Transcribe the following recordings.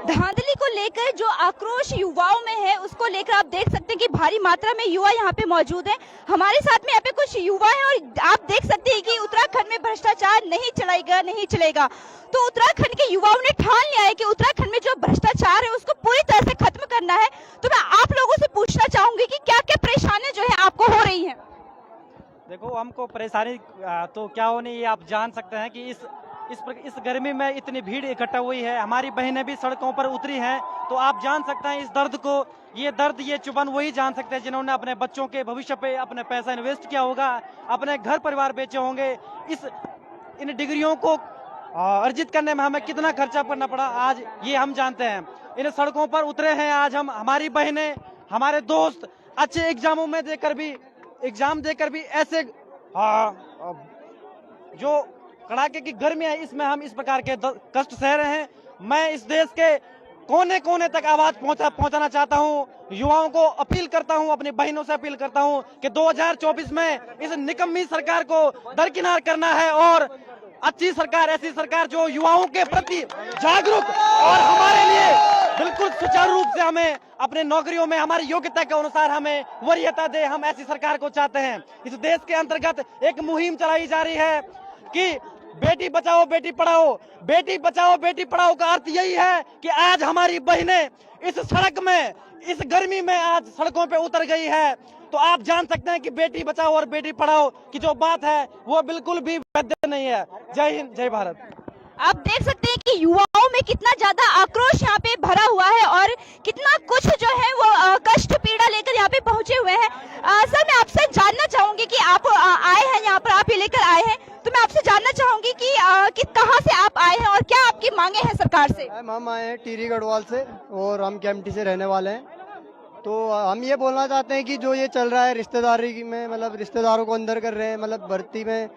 धांधली को लेकर जो आक्रोश युवाओं में है उसको लेकर आप देख सकते हैं कि भारी मात्रा में युवा यहाँ पे मौजूद हैं। हमारे साथ में यहाँ पे कुछ युवा हैं और आप देख सकते हैं कि उत्तराखंड में भ्रष्टाचार नहीं चलेगा। तो उत्तराखंड के युवाओं ने ठान लिया है कि उत्तराखंड में जो भ्रष्टाचार है उसको पूरी तरह से खत्म करना है। तो मैं आप लोगों से पूछना चाहूंगी कि क्या क्या परेशानियां जो है आपको हो रही है। देखो, हमको परेशानी तो क्या होनी, ये आप जान सकते हैं कि इस गर्मी में इतनी भीड़ इकट्ठा हुई है। हमारी बहनें भी सड़कों पर उतरी हैं, तो आप जान सकते हैं इस दर्द को। ये चुभन वही जान सकते हैं जिन्होंने अपने बच्चों के भविष्य पे अपने पैसा इन्वेस्ट किया होगा, अपने घर परिवार बेचे होंगे। इन डिग्रियों को अर्जित करने में हमें कितना खर्चा करना पड़ा, आज ये हम जानते हैं। इन सड़कों पर उतरे हैं आज हम, हमारी बहनें, हमारे दोस्त अच्छे एग्जाम देकर भी ऐसे जो कड़ाके की गर्मी है इसमें हम इस प्रकार के कष्ट सह रहे हैं। मैं इस देश के कोने कोने तक आवाज पहुंचाना चाहता हूं। युवाओं को अपील करता हूं, अपनी बहनों से अपील करता हूं कि 2024 में इस निकम्मी सरकार को दरकिनार करना है और अच्छी सरकार, ऐसी सरकार जो युवाओं के प्रति जागरूक और हमारे लिए बिल्कुल सुचारू रूप से हमें अपने नौकरियों में हमारी योग्यता के अनुसार हमें वरीयता दे। हम ऐसी सरकार को चाहते हैं। इस देश के अंतर्गत एक मुहिम चलाई जा रही है कि बेटी बचाओ बेटी पढ़ाओ। बेटी बचाओ बेटी पढ़ाओ का अर्थ यही है कि आज हमारी बहनें इस सड़क में, इस गर्मी में आज सड़कों पे उतर गई है। तो आप जान सकते हैं कि बेटी बचाओ और बेटी पढ़ाओ की जो बात है वो बिल्कुल भी वैध नहीं है। जय हिंद, जय भारत। आप देख सकते हैं कि युवाओं में कितना ज्यादा आक्रोश यहाँ पे भरा हुआ है और कितना कुछ जो है वो कष्ट पीड़ा लेकर यहाँ पे पहुंचे हुए हैं। सर, मैं आपसे जानना चाहूंगी कि आप आए हैं यहाँ पर, आप ये लेकर आए हैं, तो मैं आपसे जानना चाहूंगी कि कहाँ से आप आए हैं और क्या आपकी मांगे हैं सरकार से। हम आए हैं टिहरी गढ़वाल से और हम केम्प्टी से रहने वाले हैं। तो हम ये बोलना चाहते हैं कि जो ये चल रहा है रिश्तेदारी में, मतलब रिश्तेदारों को अंदर कर रहे हैं, मतलब भर्ती में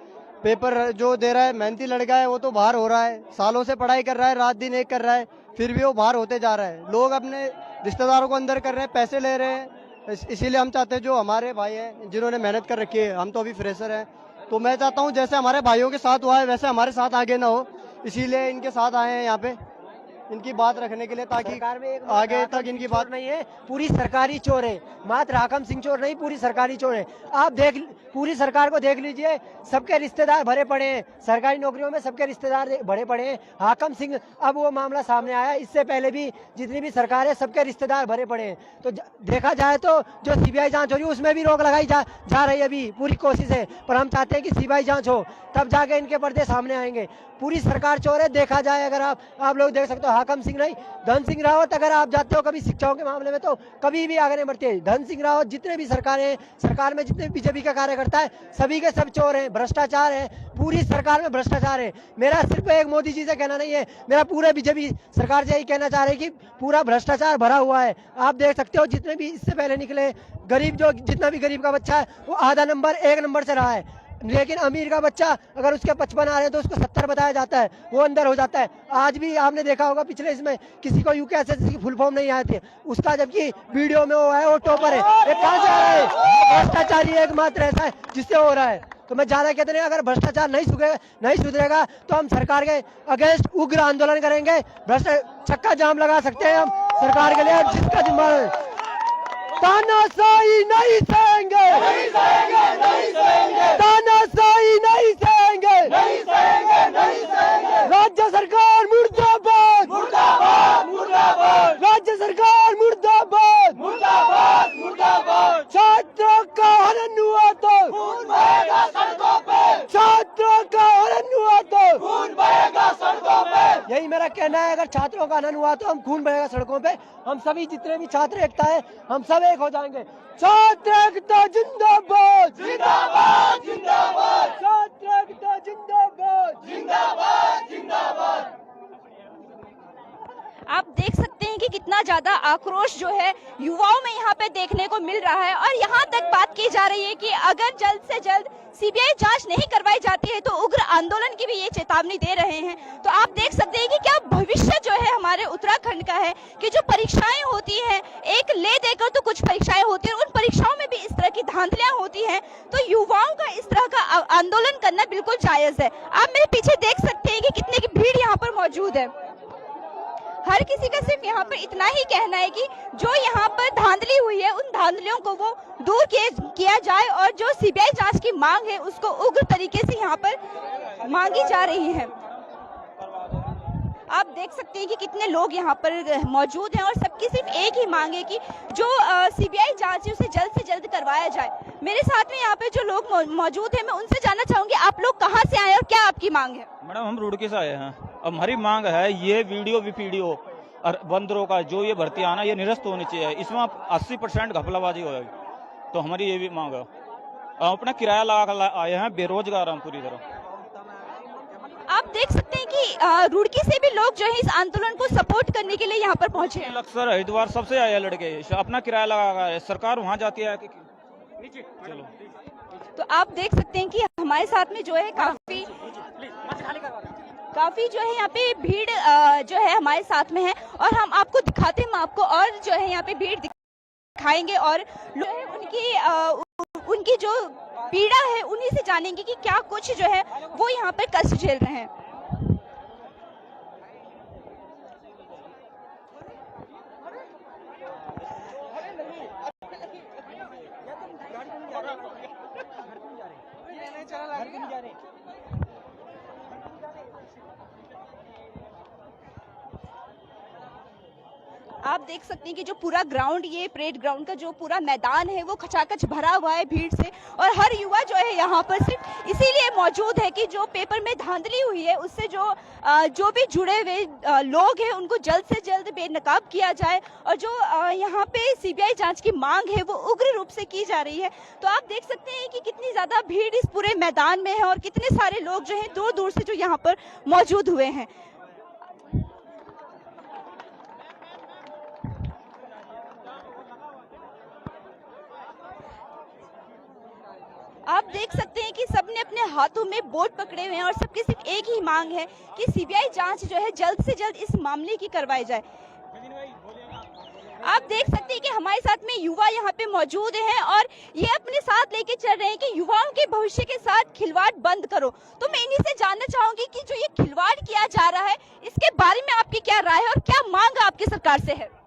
पेपर जो दे रहा है, मेहनती लड़का है वो तो बाहर हो रहा है, सालों से पढ़ाई कर रहा है, रात दिन एक कर रहा है, फिर भी वो बाहर होते जा रहा है। लोग अपने रिश्तेदारों को अंदर कर रहे हैं, पैसे ले रहे हैं। इसीलिए हम चाहते हैं जो हमारे भाई हैं जिन्होंने मेहनत कर रखी है, हम तो अभी फ्रेशर हैं, तो मैं चाहता हूँ जैसे हमारे भाइयों के साथ हुआ है वैसे हमारे साथ आगे ना हो, इसीलिए इनके साथ आए हैं यहाँ पे इनकी बात रखने के लिए, ताकि आगे तक इनकी बात नहीं है। पूरी सरकारी चोर है, मात्र हाकम सिंह चोर नहीं, पूरी सरकारी चोर है। आप पूरी सरकार को देख लीजिए, सबके रिश्तेदार भरे पड़े हैं, सरकारी नौकरियों में सबके रिश्तेदार भरे पड़े हैं। हाकम सिंह, अब वो मामला सामने आया, इससे पहले भी जितनी भी सरकार है सबके रिश्तेदार भरे पड़े हैं। तो देखा जाए तो जो सीबीआई जांच हो रही है उसमें भी रोक लगाई जा रही है। अभी पूरी कोशिश है, पर हम चाहते हैं कि सीबीआई जांच हो, तब जाके इनके पर्दे सामने आएंगे। पूरी सरकार चोर है। देखा जाए, अगर आप लोग देख सकते हो, हाकम सिंह नहीं, धन सिंह रावत, अगर आप जाते हो कभी शिक्षाओं के मामले में तो कभी भी आगे नहीं बढ़ते। धन सिंह रावत, जितने भी सरकार में जितने बीजेपी का कार्यकर्ता है, सभी के सब चोर हैं, भ्रष्टाचार है, पूरी सरकार में भ्रष्टाचार है। मेरा सिर्फ एक मोदी जी से कहना नहीं है, मेरा पूरे बीजेपी सरकार से यही कहना चाह रहे हैं कि पूरा भ्रष्टाचार भरा हुआ है। आप देख सकते हो जितने भी इससे पहले निकले गरीब, जो जितना भी गरीब का बच्चा है वो आधा नंबर, एक नंबर से रहा है, लेकिन अमीर का बच्चा अगर उसके 55 आ रहे हैं तो उसको 70 बताया जाता है, वो अंदर हो जाता है। आज भी आपने देखा होगा पिछले इसमें किसी को यूकेएसएससी की फुल फॉर्म नहीं आए थे, उसका जबकि वीडियो में वो है, वो टॉपर है। ये कहां से आ रहा है? भ्रष्टाचारी एकमात्र ऐसा है जिससे हो रहा है। तो मैं ज्यादा कहते नहीं, अगर भ्रष्टाचार नहीं सुधरेगा तो हम सरकार के अगेंस्ट उग्र आंदोलन करेंगे। चक्का जाम लगा सकते हैं हम सरकार के लिए, जिसका जिम्मेदार तानाशाही नहीं सहेंगे, तानाशाही नहीं सहेंगे, राज्य सरकार मुर्दाबाद, राज्य सरकार मुर्दाबाद, छात्रों का हनन हुआ तो छात्रों का हनन हुआ तो यही मेरा कहना है। अगर छात्रों का हनन हुआ तो हम खून बहेगा सड़कों पे। हम सभी जितने भी छात्र एकता है, हम सब एक हो जाएंगे। छात्र एकता जिंदाबाद, जिंदाबाद, जिंदाबाद, छात्र एकता जिंदाबाद, जिंदाबाद, जिंदाबाद। आप देख सकते हैं कि कितना ज्यादा आक्रोश जो है युवाओं में यहाँ पे देखने को मिल रहा है और यहाँ तक बात की जा रही है कि अगर जल्द से जल्द सीबीआई जांच नहीं करवाई जाती है तो उग्र आंदोलन की भी ये चेतावनी दे रहे हैं। तो आप देख सकते हैं कि क्या भविष्य जो है हमारे उत्तराखंड का है कि जो परीक्षाएं होती हैं, एक ले देकर तो कुछ परीक्षाएं होती हैं, उन परीक्षाओं में भी इस तरह की धांधलियां होती हैं, तो युवाओं का इस तरह का आंदोलन करना बिल्कुल जायज है। आप मेरे पीछे देख सकते हैं कि कितने की भीड़ यहाँ पर मौजूद है। हर किसी का सिर्फ यहाँ पर इतना ही कहना है कि जो यहाँ पर धांधली हुई है उन धांधलियों को वो दूर किया जाए और जो सीबीआई जांच की मांग है उसको उग्र तरीके से यहाँ पर मांगी जा रही है। आप देख सकते हैं कि कितने लोग यहाँ पर मौजूद हैं और सबकी सिर्फ एक ही मांग है कि जो सीबीआई जांच है उसे जल्द से जल्द करवाया जाए। मेरे साथ में यहाँ पे जो लोग मौजूद हैं मैं उनसे जानना चाहूंगी आप लोग कहाँ से आए और क्या आपकी मांग है? मैडम हम रुड़की से आए हैं। अब हमारी मांग है ये वीडियो वीपीडीओ और बंदरों का जो ये भर्ती आना ये निरस्त होनी चाहिए। इसमें 80% घपलाबाजी होगी, तो हमारी ये भी मांग है। अपना किराया लगा कर आए हैं, बेरोजगार हम पूरी तरह। आप देख सकते हैं कि रुड़की से भी लोग जो है इस आंदोलन को सपोर्ट करने के लिए यहाँ पर पहुंचे हैं। अक्सर हरिद्वार सबसे आए हैं लड़के, अपना किराया लगा कर सरकार वहाँ जाती है नीचे। चलो तो आप देख सकते हैं कि हमारे साथ में जो है काफी जो है यहाँ पे भीड़ जो है हमारे साथ में है और हम आपको दिखाते हैं, आपको और जो है यहाँ पे भीड़ दिखाएंगे और उनकी जो पीड़ा है उन्हीं से जानेंगे कि क्या कुछ जो है वो यहाँ पर कष्ट झेल रहे हैं। आप देख सकते हैं कि जो पूरा ग्राउंड, ये परेड ग्राउंड का जो पूरा मैदान है वो खचाखच भरा हुआ है भीड़ से और हर युवा जो है यहाँ पर सिर्फ इसीलिए मौजूद है कि जो पेपर में धांधली हुई है उससे जो भी जुड़े हुए लोग हैं उनको जल्द से जल्द बेनकाब किया जाए और जो यहाँ पे सीबीआई जांच की मांग है वो उग्र रूप से की जा रही है। तो आप देख सकते हैं कि कितनी ज्यादा भीड़ इस पूरे मैदान में है और कितने सारे लोग जो है दूर दूर से जो यहाँ पर मौजूद हुए हैं। आप देख सकते हैं कि सबने अपने हाथों में बोर्ड पकड़े हुए हैं और सबकी सिर्फ एक ही मांग है कि सीबीआई जांच जो है जल्द से जल्द इस मामले की करवाई जाए। आप देख सकते हैं कि हमारे साथ में युवा यहाँ पे मौजूद हैं और ये अपने साथ लेके चल रहे हैं कि युवाओं के भविष्य के साथ खिलवाड़ बंद करो। तो मैं इन्हीं से जानना चाहूंगी कि जो ये खिलवाड़ किया जा रहा है इसके बारे में आपकी क्या राय है और क्या मांग आपकी सरकार से है?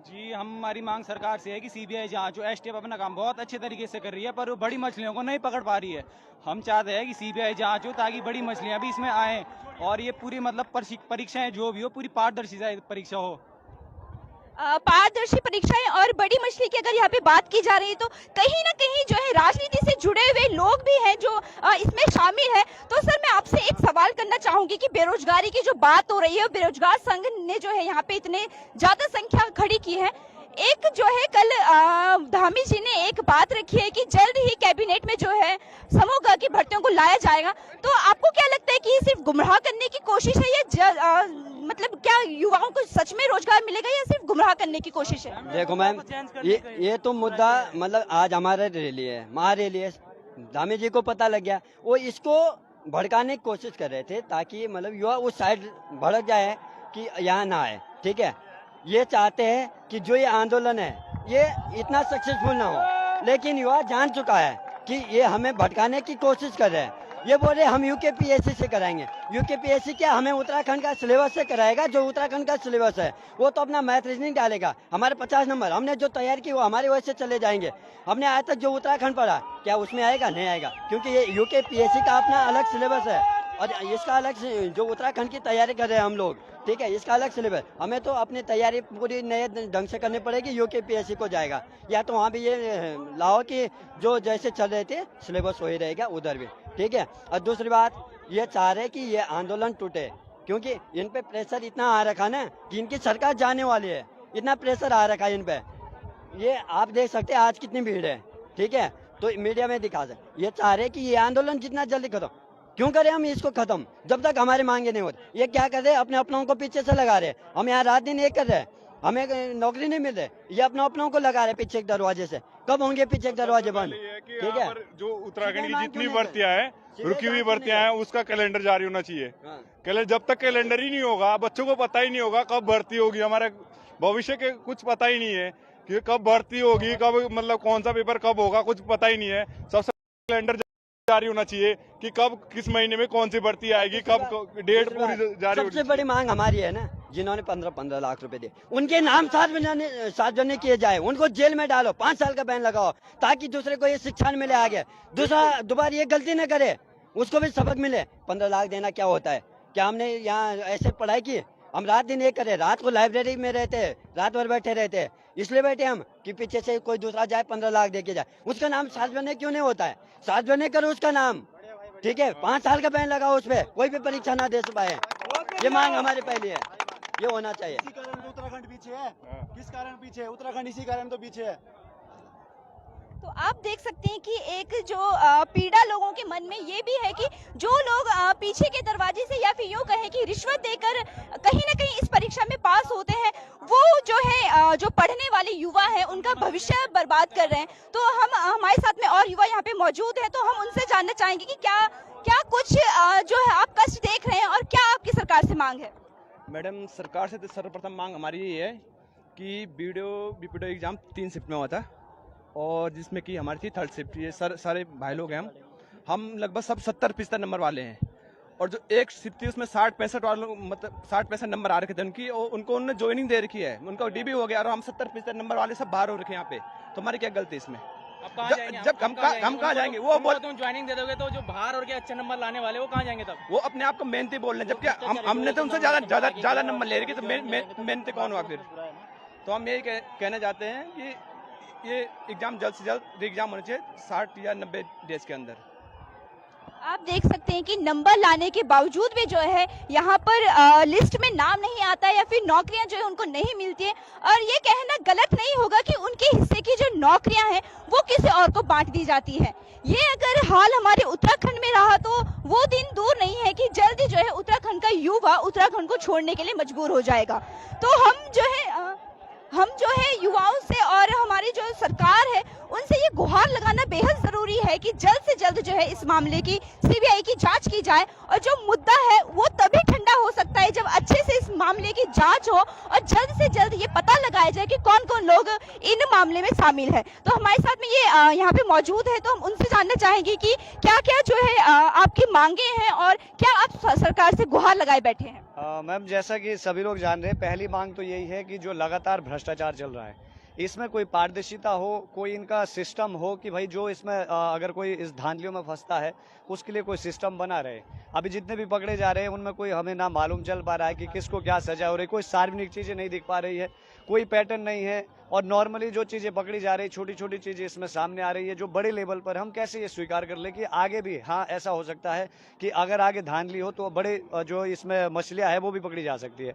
जी, हमारी मांग सरकार से है कि सीबीआई जांच जो एसटीएफ अपना काम बहुत अच्छे तरीके से कर रही है पर वो बड़ी मछलियों को नहीं पकड़ पा रही है। हम चाहते हैं कि सीबीआई जांच हो ताकि बड़ी मछलियां भी इसमें आए और ये पूरी मतलब परीक्षाएं जो भी हो पूरी पारदर्शी परीक्षा हो। पारदर्शी परीक्षाएं और बड़ी मछली की अगर यहाँ पे बात की जा रही है तो कहीं ना कहीं जो है राजनीति से जुड़े हुए लोग भी हैं जो इसमें शामिल है। तो सर मैं आपसे एक सवाल करना चाहूंगी कि बेरोजगारी की जो बात हो रही है, बेरोजगार संघ ने जो है यहाँ पे इतने ज्यादा संख्या खड़ी की है। एक जो है कल धामी जी ने एक बात रखी है कि जल्द ही कैबिनेट में जो है समूह की भर्तियों को लाया जाएगा। तो आपको क्या लगता है कि ये सिर्फ गुमराह करने की कोशिश है या मतलब क्या युवाओं को सच में रोजगार मिलेगा या सिर्फ गुमराह करने की कोशिश है? देखो मैम, ये तो मुद्दा मतलब आज हमारे रैली है, महारैली है, धामी जी को पता लग गया, वो इसको भड़काने की कोशिश कर रहे थे ताकि मतलब युवा उस साइड भड़क जाए कि यहाँ ना आए। ठीक है, ये चाहते हैं कि जो ये आंदोलन है ये इतना सक्सेसफुल ना हो, लेकिन युवा जान चुका है कि ये हमें भटकाने की कोशिश कर रहे हैं। ये बोल रहे हम यूकेपीएससी से कराएंगे। यूकेपीएससी क्या हमें उत्तराखंड का सिलेबस से कराएगा? जो उत्तराखंड का सिलेबस है वो तो अपना मैथ रीजनिंग डालेगा, हमारे 50 नंबर हमने जो तैयार की वो हमारे वजह से चले जाएंगे। हमने आज तक जो उत्तराखंड पढ़ा क्या उसमें आएगा? नहीं आएगा, क्योंकि ये यूकेपीएससी का अपना अलग सिलेबस है और इसका अलग जो उत्तराखंड की तैयारी कर रहे हैं हम लोग, ठीक है, इसका अलग सिलेबस। हमें तो अपनी तैयारी पूरी नए ढंग से करनी पड़ेगी। यूकेपीएससी को जाएगा या तो वहाँ भी ये लाओ कि जो जैसे चल रहे थे सिलेबस वही रहेगा उधर भी, ठीक है। और दूसरी बात ये चाह रहे कि ये आंदोलन टूटे, क्योंकि इन पे प्रेशर इतना आ रखा ना कि इनकी सरकार जाने वाली है, इतना प्रेशर आ रखा है इन पे। ये आप देख सकते हैं आज कितनी भीड़ है, ठीक है, तो मीडिया में दिखा सकते। ये चाह रहे कि ये आंदोलन जितना जल्दी खत्म, क्यों करें हम इसको खत्म जब तक हमारी मांगे नहीं होती। ये क्या कर रहे हैं, अपने अपनों को पीछे से लगा रहे। हम यहाँ रात दिन एक कर रहे हैं, हमें नौकरी नहीं मिल रही, ये अपने अपनों को लगा रहे पीछे एक दरवाजे से। कब होंगे पीछे एक दरवाजे बंद? ठीक है, जो उत्तराखंड की जितनी भर्तियां हैं, रुकी हुई भर्तियां हैं, उसका कैलेंडर जारी होना चाहिए। कैलेंडर जब तक कैलेंडर ही नहीं होगा, बच्चों को पता ही नहीं होगा कब भर्ती होगी, हमारे भविष्य के कुछ पता ही नहीं है कि कब भर्ती होगी, कब मतलब कौन सा पेपर कब होगा, कुछ पता ही नहीं है। सबसे कैलेंडर जारी होना चाहिए कि कब किस महीने में कौन सी भर्ती आएगी, कब डेट पूरी जारी। सबसे बड़ी मांग हमारी है ना, जिन्होंने 15-15 लाख रुपए दिए, उनके नाम सार्वजनिक किए जाए, उनको जेल में डालो, 5 साल का बैन लगाओ, ताकि दूसरे को ये शिक्षा न मिले आगे, दोबारा ये गलती न करे, उसको भी सबक मिले। 15 लाख देना क्या होता है? क्या हमने यहाँ ऐसे पढ़ाई की? हम रात दिन ये करे, रात को लाइब्रेरी में रहते, रात भर बैठे रहते, इसलिए बैठे हम कि पीछे से कोई दूसरा जाए 15 लाख दे के जाए। उसका नाम सार्वजनिक क्यों नहीं होता है? सार्वजनिक करो उसका नाम, ठीक है, 5 साल का बैन लगाओ, उस पर कोई भी परीक्षा ना दे पाए। ये मांग हमारे पहले है, ये होना चाहिए। इसी कारण तो उत्तराखंड पीछे है। किस कारण पीछे है उत्तराखंड? इसी कारण तो पीछे है। तो आप देख सकते हैं कि एक जो पीड़ा लोगों के मन में ये भी है कि जो लोग पीछे के दरवाजे से या फिर यूं कहें कि रिश्वत देकर कहीं ना कहीं इस परीक्षा में पास होते हैं, वो जो है जो पढ़ने वाले युवा हैं उनका भविष्य बर्बाद कर रहे हैं। तो हम हमारे साथ में और युवा यहाँ पे मौजूद हैं, तो हम उनसे जानना चाहेंगे कि क्या कुछ जो है आप कष्ट देख रहे हैं और क्या आपकी सरकार से मांग है? मैडम, सरकार से तो सर्वप्रथम मांग हमारी ये है कि बीपीडीओ एग्जाम 3 शिफ्ट में हुआ था और जिसमें कि हमारी थी 3rd शिफ्ट। ये सारे भाई लोग हैं, हम लगभग सब 70-75 नंबर वाले हैं, और जो एक शिफ्ट थी उसमें 60-65 वालों, मतलब 60-65 नंबर आ रखे थे उनकी, और उनको उन्होंने ज्वाइनिंग दे रखी है, उनका डीबी हो गया, और हम 70-75 नंबर वाले सब बाहर हो रखे हैं यहाँ पे। तो हमारी क्या गलती इसमें? जब हम कहाँ जाएंगे? वो बोल, तुम ज्वाइनिंग दे दोगे तो जो बाहर और के अच्छे नंबर लाने वाले वो कहाँ जाएंगे तब? वो अपने आप को मेहनती बोल रहे हैं, जबकि हमने तो उनसे ज्यादा नंबर ले रखे, तो मेहनती कौन हुआ फिर? तो हम यही कहना चाहते हैं कि ये एग्जाम जल्द से जल्द एग्जाम होना चाहिए 60 या 90 डेज के अंदर। आप देख सकते हैं कि नंबर लाने के बावजूद भी जो है यहाँ पर लिस्ट में नाम नहीं आता है या फिर नौकरियां जो है उनको नहीं मिलती है, और ये कहना गलत नहीं होगा कि उनके हिस्से की जो नौकरियां हैं वो किसी और को बांट दी जाती है। ये अगर हाल हमारे उत्तराखंड में रहा तो वो दिन दूर नहीं है कि जल्दी जो है उत्तराखंड का युवा उत्तराखंड को छोड़ने के लिए मजबूर हो जाएगा। तो हम जो है युवाओं से और हमारी जो सरकार है उनसे ये गुहार लगाना बेहद जरूरी है कि जल्द से जल्द जो है इस मामले की सीबीआई की जांच की जाए, और जो मुद्दा है वो तभी ठंडा हो सकता है जब अच्छे से इस मामले की जांच हो और जल्द से जल्द ये पता लगाया जाए कि कौन कौन लोग इन मामले में शामिल है। तो हमारे साथ में ये यहाँ पे मौजूद है, तो हम उनसे जानना चाहेंगे कि क्या क्या जो है आपकी मांगे हैं और क्या आप सरकार से गुहार लगाए बैठे हैं? मैम, जैसा कि सभी लोग जान रहे हैं, पहली मांग तो यही है कि जो लगातार भ्रष्टाचार चल रहा है इसमें कोई पारदर्शिता हो, कोई इनका सिस्टम हो कि भाई जो इसमें अगर कोई इस धांधलियों में फंसता है उसके लिए कोई सिस्टम बना रहे। अभी जितने भी पकड़े जा रहे हैं उनमें कोई हमें ना मालूम चल पा रहा है कि किसको क्या सजा हो रही है, कोई सार्वजनिक चीजें नहीं दिख पा रही है, कोई पैटर्न नहीं है, और नॉर्मली जो चीजें पकड़ी जा रही है छोटी छोटी चीजें इसमें सामने आ रही है जो बड़े लेवल पर हम कैसे ये स्वीकार कर ले कि आगे भी हाँ ऐसा हो सकता है कि अगर आगे धांधली हो तो बड़े जो इसमें मछलियां है वो भी पकड़ी जा सकती है।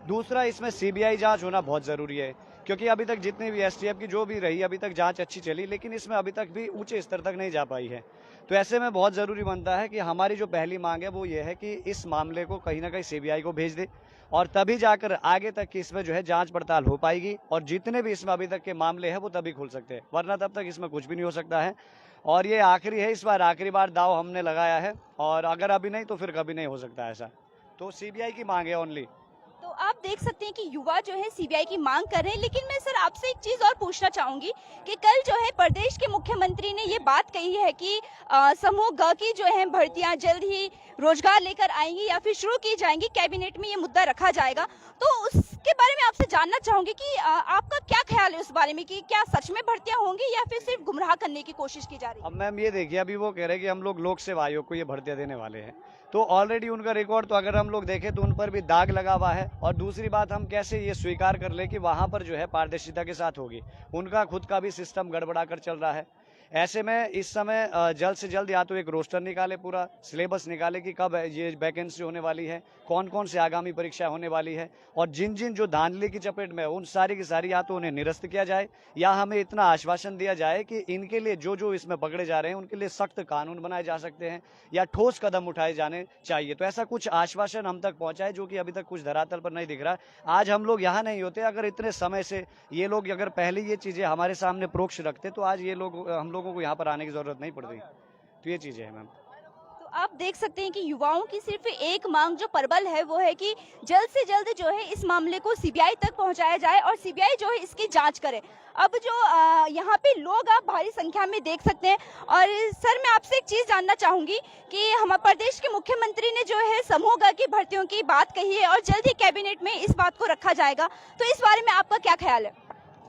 दूसरा, इसमें सीबीआई जांच होना बहुत जरूरी है, क्योंकि अभी तक जितनी भी एसटीएफ की जो भी रही अभी तक जांच अच्छी चली, लेकिन इसमें अभी तक भी ऊंचे स्तर तक नहीं जा पाई है। तो ऐसे में बहुत जरूरी बनता है कि हमारी जो पहली मांग है वो ये है कि इस मामले को कहीं ना कहीं सीबीआई को भेज दे, और तभी जाकर आगे तक की इसमें जो है जांच पड़ताल हो पाएगी, और जितने भी इसमें अभी तक के मामले हैं वो तभी खुल सकते हैं, वरना तब तक इसमें कुछ भी नहीं हो सकता है। और ये आखिरी है, इस बार आखिरी बार दाव हमने लगाया है, और अगर अभी नहीं तो फिर कभी नहीं हो सकता ऐसा। तो सीबीआई की मांग है ओनली। तो आप देख सकते हैं कि युवा जो है सीबीआई की मांग कर रहे हैं, लेकिन मैं सर आपसे एक चीज और पूछना चाहूंगी कि कल जो है प्रदेश के मुख्यमंत्री ने ये बात कही है कि समूह ग की जो है भर्तियां जल्द ही रोजगार लेकर आएंगी या फिर शुरू की जाएंगी, कैबिनेट में ये मुद्दा रखा जाएगा। तो उसके बारे में आपसे जानना चाहूंगी कि आपका क्या ख्याल है उस बारे में कि क्या सच में भर्तियां होंगी या फिर सिर्फ गुमराह करने की कोशिश की जा रही है? अब मैम ये देखिए, अभी वो कह रहे हैं कि हम लोग लोक सेवा आयोग को ये भर्तियां देने वाले हैं, तो ऑलरेडी उनका रिकॉर्ड तो अगर हम लोग देखें तो उन पर भी दाग लगा हुआ है। और दूसरी बात, हम कैसे ये स्वीकार कर ले कि वहां पर जो है पारदर्शिता के साथ होगी, उनका खुद का भी सिस्टम गड़बड़ा कर चल रहा है। ऐसे में इस समय जल्द से जल्द या तो एक रोस्टर निकाले, पूरा सिलेबस निकाले कि कब ये वैकेंसी होने वाली है, कौन कौन से आगामी परीक्षा होने वाली है, और जिन जिन जो धांधली की चपेट में उन सारी की सारी या तो उन्हें निरस्त किया जाए, या हमें इतना आश्वासन दिया जाए कि इनके लिए जो जो इसमें पकड़े जा रहे हैं उनके लिए सख्त कानून बनाए जा सकते हैं या ठोस कदम उठाए जाने चाहिए। तो ऐसा कुछ आश्वासन हम तक पहुंचाए जो कि अभी तक कुछ धरातल पर नहीं दिख रहा। आज हम लोग यहाँ नहीं होते अगर इतने समय से ये लोग अगर पहले ये चीजें हमारे सामने प्रोक्ष रखते, तो आज ये लोग हम लोगों को यहाँ पर आने की जरूरत नहीं पड़ती। तो ये चीजें हैं मैम। तो आप देख सकते हैं कि युवाओं की सिर्फ एक मांग जो प्रबल है वो है कि जल्द से जल्द जो है इस मामले को सीबीआई तक पहुंचाया जाए और सीबीआई जो है इसकी जांच करे। अब जो यहाँ पे लोग आप भारी संख्या में देख सकते हैं। और सर मैं आपसे एक चीज जानना चाहूंगी कि हमारे प्रदेश के मुख्यमंत्री ने जो है समूह की भर्तियों की बात कही है और जल्द ही कैबिनेट में इस बात को रखा जाएगा, तो इस बारे में आपका क्या ख्याल है?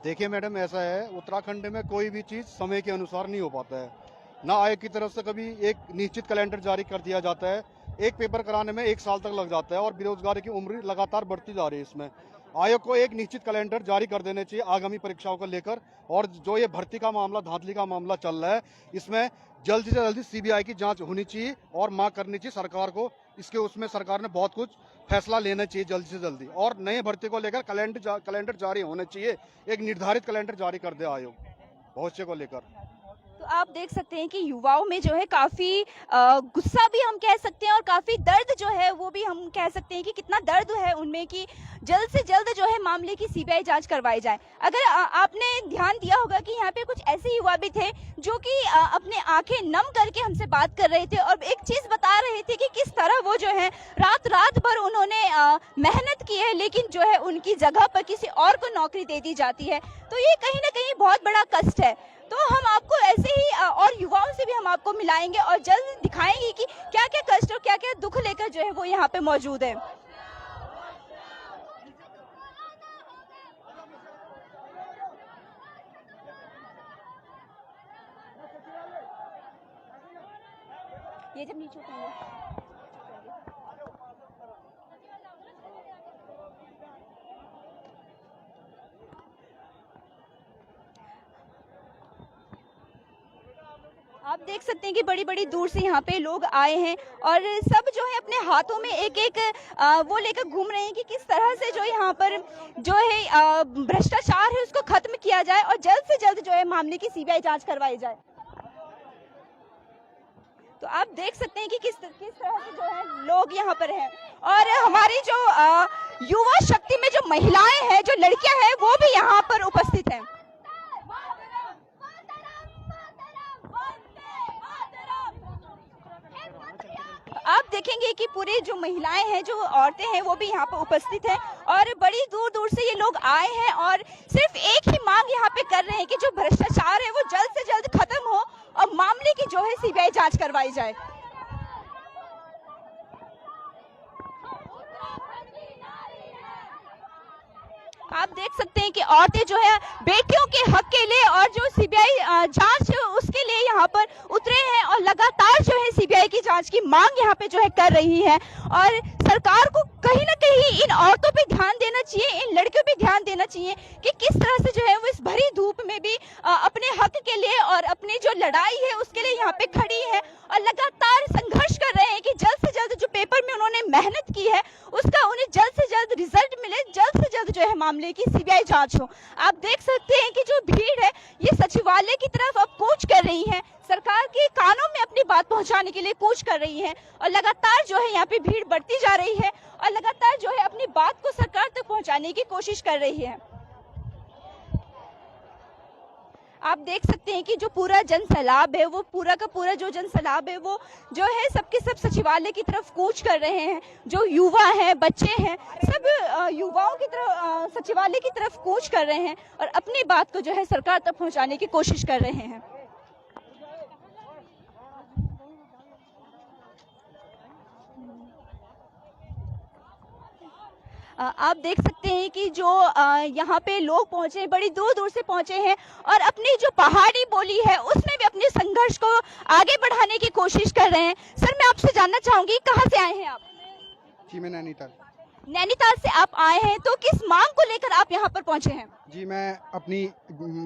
देखिए मैडम, ऐसा है उत्तराखंड में कोई भी चीज समय के अनुसार नहीं हो पाता है। ना आयोग की तरफ से कभी एक निश्चित कैलेंडर जारी कर दिया जाता है, एक पेपर कराने में 1 साल तक लग जाता है और बेरोजगारी की उम्र लगातार बढ़ती जा रही है। इसमें आयोग को एक निश्चित कैलेंडर जारी कर देने चाहिए आगामी परीक्षाओं को लेकर। और जो ये भर्ती का मामला, धांधली का मामला चल रहा है, इसमें जल्दी से जल्दी सीबीआई की जांच होनी चाहिए और मांग करनी चाहिए सरकार को। इसके उसमें सरकार ने बहुत कुछ फैसला लेना चाहिए जल्दी से जल्दी। और नए भर्ती को लेकर कैलेंडर जारी होने चाहिए, एक निर्धारित कैलेंडर जारी कर दे आयोग भविष्य को लेकर। तो आप देख सकते हैं कि युवाओं में जो है काफी गुस्सा भी हम कह सकते हैं और काफी दर्द जो है वो भी हम कह सकते हैं कि कितना दर्द है उनमें कि जल्द से जल्द जो है मामले की सीबीआई जांच करवाई जाए। अगर आपने ध्यान दिया होगा कि यहाँ पे कुछ ऐसे युवा भी थे जो कि अपने आंखें नम करके हमसे बात कर रहे थे और एक चीज बता रहे थे कि किस तरह वो जो है रात भर उन्होंने मेहनत की है, लेकिन जो है उनकी जगह पर किसी और को नौकरी दे दी जाती है। तो ये कहीं ना कहीं बहुत बड़ा कष्ट है। तो हम आपको ऐसे ही और युवाओं से भी हम आपको मिलाएंगे और जल्द दिखाएंगे कि क्या क्या कष्ट और क्या क्या दुख लेकर जो है वो यहाँ पे मौजूद है। ये जब नीचे उतरेंगे आप देख सकते हैं कि बड़ी बड़ी दूर से यहाँ पे लोग आए हैं और सब जो है अपने हाथों में एक एक वो लेकर घूम रहे हैं कि किस तरह से जो यहाँ पर जो है भ्रष्टाचार है उसको खत्म किया जाए और जल्द से जल्द जो है मामले की सीबीआई जांच करवाई जाए। तो आप देख सकते हैं कि किस तरह से जो है लोग यहाँ पर हैं और हमारी जो युवा शक्ति में जो महिलाएं हैं, जो लड़कियां हैं, वो भी यहाँ पर उपस्थित हैं। आप देखेंगे कि पूरी जो महिलाएं हैं, जो औरतें हैं, वो भी यहाँ पर उपस्थित हैं और बड़ी दूर दूर से ये लोग आए हैं और सिर्फ एक ही मांग यहाँ पे कर रहे हैं कि जो भ्रष्टाचार है वो जल्द से जल्द खत्म हो और मामले की जो है सीबीआई जांच करवाई जाए। आप देख सकते हैं कि औरतें जो है बेटियों के हक के लिए और जो सीबीआई जांच उसके लिए यहाँ पर उतरे हैं और लगातार जो है सीबीआई की जांच की मांग यहाँ पे जो है कर रही है। और सरकार को कहीं ना कहीं इन औरतों पे ध्यान देना चाहिए, इन लड़कियों पे ध्यान देना चाहिए कि किस तरह से जो है वो इस भरी धूप में भी अपने हक के लिए और अपनी जो लड़ाई है उसके लिए यहाँ पे खड़ी है और लगातार संघर्ष कर रहे हैं कि जल्द से जल्द जो पेपर में उन्होंने मेहनत की है उसका उन्हें जल्द से जल्द रिजल्ट मिले, जल्द से जल्द जो है मामले की सीबीआई जांच हो। आप देख सकते हैं कि जो भीड़ है ये सचिवालय की तरफ अब कूच कर रही है, सरकार के कानों में अपनी बात पहुंचाने के लिए कूच कर रही है और लगातार जो है यहाँ पे भीड़ बढ़ती जा रही है और लगातार जो है अपनी बात को सरकार तक पहुंचाने की कोशिश कर रही है। आप देख सकते हैं कि जो पूरा जन सैलाब है, वो पूरा का पूरा जो जन सैलाब है वो जो है सबके सब सचिवालय की तरफ कूच कर रहे हैं। जो युवा हैं, बच्चे हैं, सब युवाओं की तरफ सचिवालय की तरफ कूच कर रहे हैं और अपनी बात को जो है सरकार तक पहुंचाने की कोशिश कर रहे हैं। आप देख सकते हैं कि जो यहाँ पे लोग पहुंचे, बड़ी दूर दूर से पहुंचे हैं और अपनी जो पहाड़ी बोली है उसमें भी अपने संघर्ष को आगे बढ़ाने की कोशिश कर रहे हैं। सर मैं आपसे जानना चाहूंगी कहाँ से आए हैं आप? जी मैं नैनीताल। नैनीताल से आप आए हैं, तो किस मांग को लेकर आप यहाँ पर पहुंचे हैं? जी मैं अपनी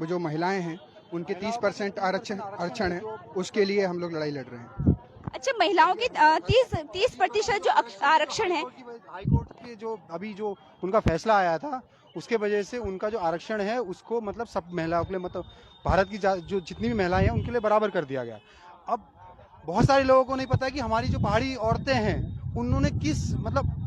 जो महिलाएं हैं उनके 30% आरक्षण है, उसके लिए हम लोग लड़ाई लड़ रहे हैं। अच्छा, महिलाओं की 30% जो आरक्षण है, हाईकोर्ट के जो अभी जो उनका फैसला आया था उसके वजह से उनका जो आरक्षण है उसको मतलब सब महिलाओं के लिए, मतलब भारत की जो जितनी भी महिलाएं हैं उनके लिए बराबर कर दिया गया। अब बहुत सारे लोगों को नहीं पता है कि हमारी जो पहाड़ी औरतें हैं उन्होंने किस मतलब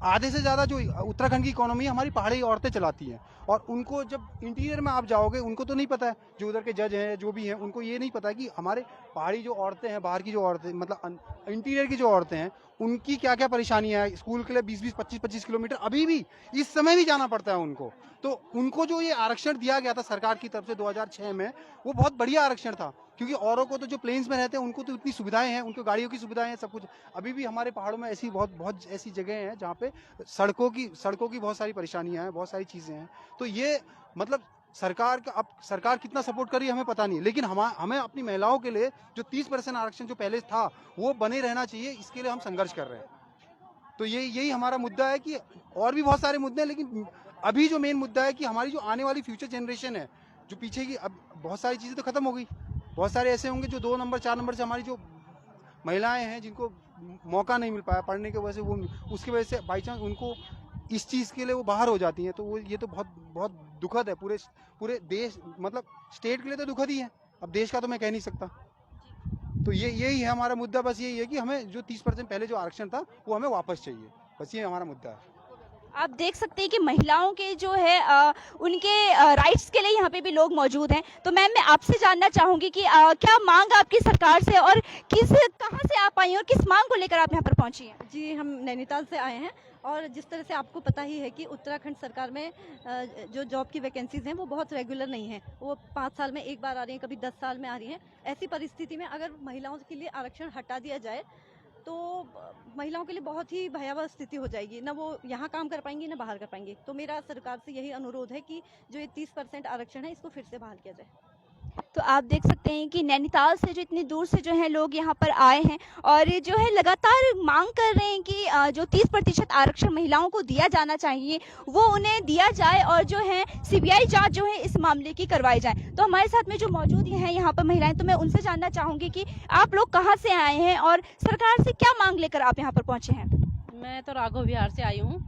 आधे से ज़्यादा जो उत्तराखंड की इकोनॉमी हमारी पहाड़ी औरतें चलाती हैं और उनको जब इंटीरियर में आप जाओगे उनको तो नहीं पता है, जो उधर के जज हैं जो भी हैं उनको ये नहीं पता है कि हमारे पहाड़ी जो औरतें हैं, बाहर की जो औरतें, मतलब इंटीरियर की जो औरतें हैं, उनकी क्या क्या परेशानियां हैं। स्कूल के लिए 20-20, 25-25 किलोमीटर अभी भी इस समय भी जाना पड़ता है उनको। तो उनको जो ये आरक्षण दिया गया था सरकार की तरफ से 2006 में, वो बहुत बढ़िया आरक्षण था, क्योंकि औरों को तो जो प्लेन्स में रहते हैं उनको तो इतनी सुविधाएं हैं, उनको गाड़ियों की सुविधाएं हैं, सब कुछ। अभी भी हमारे पहाड़ों में ऐसी बहुत ऐसी जगह हैं जहाँ पे सड़कों की बहुत सारी परेशानियां हैं, बहुत सारी चीजें हैं। तो ये मतलब सरकार कितना सपोर्ट कर रही है हमें पता नहीं, लेकिन हमें अपनी महिलाओं के लिए जो 30% आरक्षण जो पहले था वो बने रहना चाहिए, इसके लिए हम संघर्ष कर रहे हैं। तो यही हमारा मुद्दा है कि और भी बहुत सारे मुद्दे हैं, लेकिन अभी जो मेन मुद्दा है कि हमारी जो आने वाली फ्यूचर जनरेशन है, जो पीछे की, अब बहुत सारी चीजें तो खत्म हो गई, बहुत सारे ऐसे होंगे जो 2 नंबर 4 नंबर से हमारी जो महिलाएं हैं जिनको मौका नहीं मिल पाया पढ़ने की वजह से, वो उसकी वजह से बाई चांस उनको इस चीज के लिए वो बाहर हो जाती हैं। तो वो ये तो बहुत दुखद है, पूरे देश, मतलब स्टेट के लिए तो दुखद ही है, अब देश का तो मैं कह नहीं सकता। तो यही है हमारा मुद्दा, बस यही है कि हमें जो 30% पहले जो आरक्षण था वो हमें वापस चाहिए, बस ये हमारा मुद्दा है। आप देख सकते हैं कि महिलाओं के जो है उनके राइट्स के लिए यहाँ पे भी लोग मौजूद हैं। तो मैम, मैं आपसे जानना चाहूंगी कि क्या मांग आपकी सरकार से, और कहाँ से आप आई हैं और किस मांग को लेकर आप यहाँ पर पहुंची हैं? जी, हम नैनीताल से आए हैं, और जिस तरह से आपको पता ही है कि उत्तराखंड सरकार में जो जॉब की वैकेंसीज हैं वो बहुत रेगुलर नहीं है, वो 5 साल में एक बार आ रही हैं, कभी 10 साल में आ रही हैं। ऐसी परिस्थिति में अगर महिलाओं के लिए आरक्षण हटा दिया जाए तो महिलाओं के लिए बहुत ही भयावह स्थिति हो जाएगी, ना वो यहाँ काम कर पाएंगी ना बाहर कर पाएंगी। तो मेरा सरकार से यही अनुरोध है कि जो ये 30% आरक्षण है इसको फिर से बहाल किया जाए। तो आप देख सकते हैं कि नैनीताल से जो इतनी दूर से जो है लोग यहाँ पर आए हैं और जो है लगातार मांग कर रहे हैं कि जो 30% आरक्षण महिलाओं को दिया जाना चाहिए वो उन्हें दिया जाए, और जो है सीबीआई जांच जो है इस मामले की करवाई जाए। तो हमारे साथ में जो मौजूद हैं यहाँ पर महिलाएं, तो मैं उनसे जानना चाहूंगी कि आप लोग कहाँ से आए हैं और सरकार से क्या मांग लेकर आप यहाँ पर पहुंचे हैं? मैं तो राघव विहार से आई हूँ।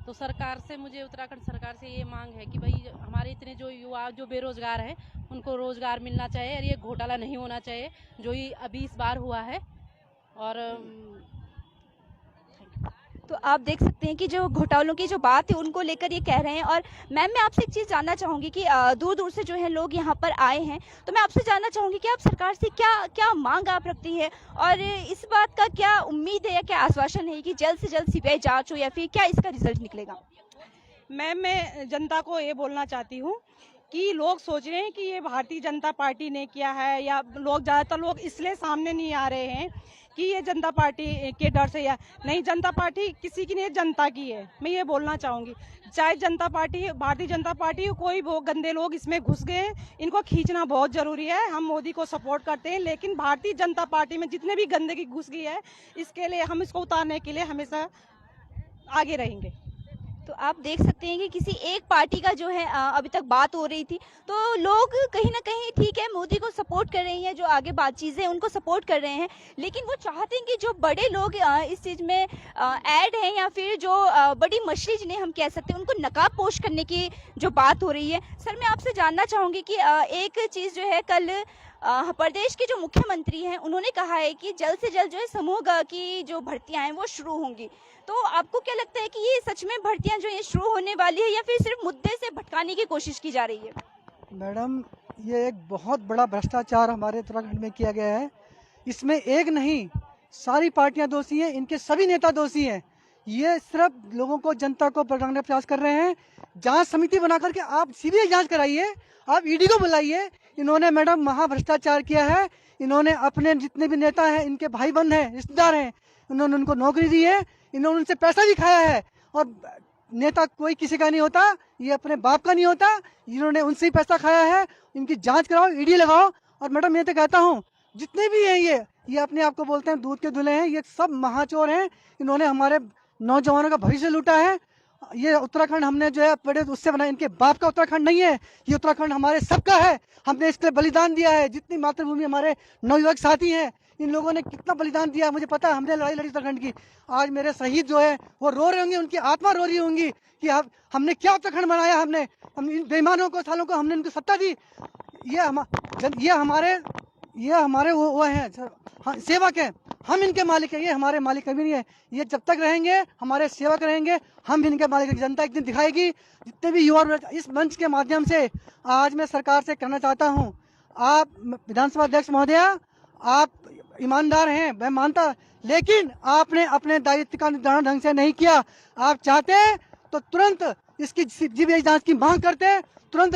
तो सरकार से, मुझे उत्तराखंड सरकार से ये मांग है कि भाई हमारे इतने जो युवा जो बेरोजगार हैं उनको रोजगार मिलना चाहिए, और ये घोटाला नहीं होना चाहिए जो ये अभी इस बार हुआ है। और तो आप देख सकते हैं कि जो घोटालों की जो बात है उनको लेकर ये कह रहे हैं। और मैम, मैं आपसे एक चीज़ जानना चाहूँगी कि दूर दूर से जो है लोग यहाँ पर आए हैं, तो मैं आपसे जानना चाहूँगी कि आप सरकार से क्या क्या मांग आप रखती है, और इस बात का क्या उम्मीद है या क्या आश्वासन है कि जल्द से जल्द सीबीआई जांच हो, या फिर क्या इसका रिजल्ट निकलेगा? मैम, मैं जनता को ये बोलना चाहती हूँ कि लोग सोच रहे हैं कि ये भारतीय जनता पार्टी ने किया है, या लोग ज़्यादातर लोग इसलिए सामने नहीं आ रहे हैं कि ये जनता पार्टी के डर से, या नहीं, जनता पार्टी किसी की नहीं, जनता की है। मैं ये बोलना चाहूँगी, चाहे जनता पार्टी, भारतीय जनता पार्टी, कोई वो गंदे लोग इसमें घुस गए हैं, इनको खींचना बहुत ज़रूरी है। हम मोदी को सपोर्ट करते हैं, लेकिन भारतीय जनता पार्टी में जितने भी गंदगी घुस गई है, इसके लिए हम इसको उतारने के लिए हमेशा आगे रहेंगे। तो आप देख सकते हैं कि किसी एक पार्टी का जो है अभी तक बात हो रही थी, तो लोग कहीं ना कहीं ठीक है मोदी को सपोर्ट कर रही हैं, जो आगे बात चीज़ें उनको सपोर्ट कर रहे हैं, लेकिन वो चाहते हैं कि जो बड़े लोग इस चीज़ में ऐड हैं, या फिर जो बड़ी मछली जिन्हें हम कह सकते हैं, उनको नकाबपोश करने की जो बात हो रही है। सर, मैं आपसे जानना चाहूँगी कि एक चीज़ जो है, कल प्रदेश के जो मुख्यमंत्री हैं उन्होंने कहा है कि जल्द से जल्द जो है समूह की जो भर्तियां हैं वो शुरू होंगी। तो आपको क्या लगता है कि ये सच में भर्तियां जो ये शुरू होने वाली है, या फिर सिर्फ मुद्दे से भटकाने की कोशिश की जा रही है? मैडम, ये एक बहुत बड़ा भ्रष्टाचार हमारे उत्तराखंड में किया गया है। इसमें एक नहीं, सारी पार्टियां दोषी हैं, इनके सभी नेता दोषी हैं। ये सिर्फ लोगों को, जनता को भटकाने का प्रयास कर रहे हैं। जांच समिति बना करके आप सीबीआई जांच कराइए, आप ईडी को बुलाइए। इन्होंने मैडम महाभ्रष्टाचार किया है। इन्होंने अपने जितने भी नेता हैं, इनके भाई बंद हैं, रिश्तेदार हैं, इन्होंने उनको नौकरी दी है, इन्होंने उनसे पैसा भी खाया है। और नेता कोई किसी का नहीं होता, ये अपने बाप का नहीं होता, इन्होंने उनसे ही पैसा खाया है। इनकी जांच कराओ, ईडी लगाओ। और मैडम, मैं तो कहता हूँ जितने भी हैं ये अपने आप को बोलते हैं दूध के धुले हैं, ये सब महाचोर हैं। इन्होंने हमारे नौजवानों का भविष्य लूटा है। ये उत्तराखंड हमने जो है बड़े उससे बनाया, इनके बाप का उत्तराखंड नहीं है, ये उत्तराखंड हमारे सबका है। हमने इसके लिए बलिदान दिया है। जितनी मातृभूमि हमारे नवयुवक साथी हैं, इन लोगों ने कितना बलिदान दिया मुझे पता है। हमने लड़ाई लड़ी उत्तराखंड की। आज मेरे शहीद जो है वो रो रहे होंगे, उनकी आत्मा रो रही होंगी कि हमने क्या उत्तराखंड बनाया, हम इन बेईमानों को, सालों को हमने इनको सत्ता दी। ये हमारे वो हैं, सेवक हैं, हम इनके मालिक हैं, ये हमारे मालिक कभी नहीं है। ये जब तक रहेंगे हमारे सेवक रहेंगे, हम इनके मालिक। जनता एक दिन दिखाएगी। जितने भी युवा, इस मंच के माध्यम से आज मैं सरकार से कहना चाहता हूँ, आप विधानसभा अध्यक्ष महोदया, आप ईमानदार हैं, मैं मानता, लेकिन आपने अपने दायित्व का निर्धारण ढंग से नहीं किया। आप चाहते तो तुरंत इसकी सीबीआई जांच की मांग करते, तुरंत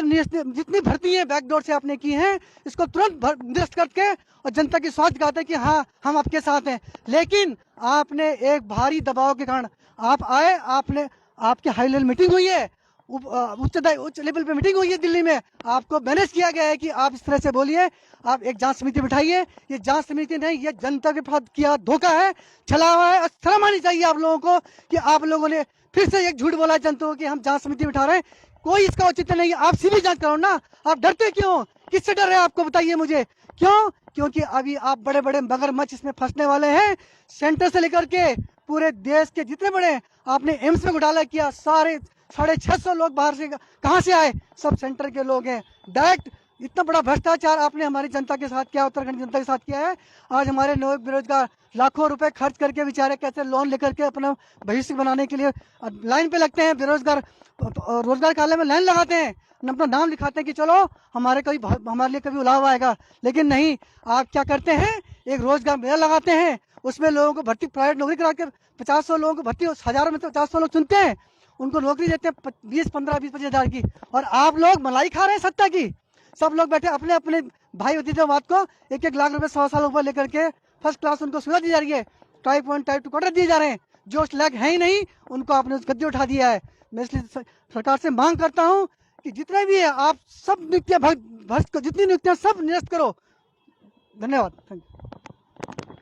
जितनी भर्ती है बैकडोर से आपने की हैं, इसको तुरंत निरस्त करके और जनता की स्वास्थ्य दिखाते कि हाँ हम आपके साथ हैं। लेकिन आपने एक भारी दबाव के कारण आप आए, आपने आपकी हाई लेवल मीटिंग हुई है, उच्च लेवल पे मीटिंग हुई है दिल्ली में, आपको मैनेज किया गया है कि आप इस तरह से बोलिए, आप एक जांच समिति बिठाइए। ये जांच समिति नहीं, ये जनता के साथ किया धोखा है, छलावा है। शर्म आनी चाहिए आप लोगों को कि आप लोगों ने फिर से एक झूठ बोला जनता को कि हम जांच समिति बिठा रहे हैं। कोई इसका औचित्य नहीं है। आप सीधी जांच करो ना, आप डरते क्यों? किससे डर है आपको, बताइए मुझे क्यों? क्योंकि अभी आप बड़े बड़े मगरमच्छ इसमें फंसने वाले हैं। सेंटर से लेकर के पूरे देश के जितने बड़े आपने एम्स में घोटाला किया, सारे 650 लोग बाहर से कहाँ से आए? सब सेंटर के लोग हैं। डायरेक्ट इतना बड़ा भ्रष्टाचार आपने हमारी जनता के साथ किया, उत्तराखंड जनता के साथ किया है। आज हमारे लोग बेरोजगार लाखों रुपए खर्च करके बेचारे कैसे लोन लेकर के अपना भविष्य बनाने के लिए लाइन पे लगते हैं। बेरोजगार रोजगार कार्यालय में लाइन लगाते हैं, अपना नाम लिखाते हैं कि चलो हमारे लिए कभी उलाव आएगा। लेकिन नहीं, आप क्या करते हैं, एक रोजगार मेला लगाते हैं, उसमें लोगों को भर्ती, प्राइवेट नौकरी करा के 50-100 लोगों को भर्ती, हजारों में तो 50-100 लोग चुनते हैं, उनको नौकरी देते हैं 20-15-20-25 हजार की, और आप लोग मलाई खा रहे हैं सत्ता की। सब लोग बैठे अपने अपने भाई भतीजावाद को 1-1 लाख रुपए 100 साल ऊपर लेकर के फर्स्ट क्लास उनको सुविधा दी जा रही है, टाइप 1 टाइप 2 क्वार्टर दिए जा रहे हैं। जो उस लायक है ही नहीं, उनको आपने उस गद्दी उठा दिया है। मैं इसलिए सरकार से मांग करता हूँ कि जितने भी है आप सब नियुक्तियां भ्रष्ट को, जितनी नियुक्तियां सब निरस्त करो। धन्यवाद।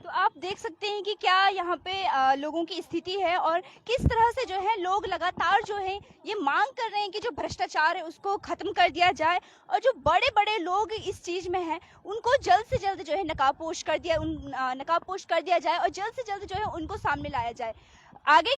तो आप देख सकते हैं कि क्या यहाँ पे लोगों की स्थिति है और किस तरह से जो है लोग लगातार जो है ये मांग कर रहे हैं कि जो भ्रष्टाचार है उसको खत्म कर दिया जाए, और जो बड़े बड़े लोग इस चीज में हैं उनको जल्द से जल्द जो है नकाबपोश कर दिया जाए और जल्द से जल्द जो है उनको सामने लाया जाए। आगे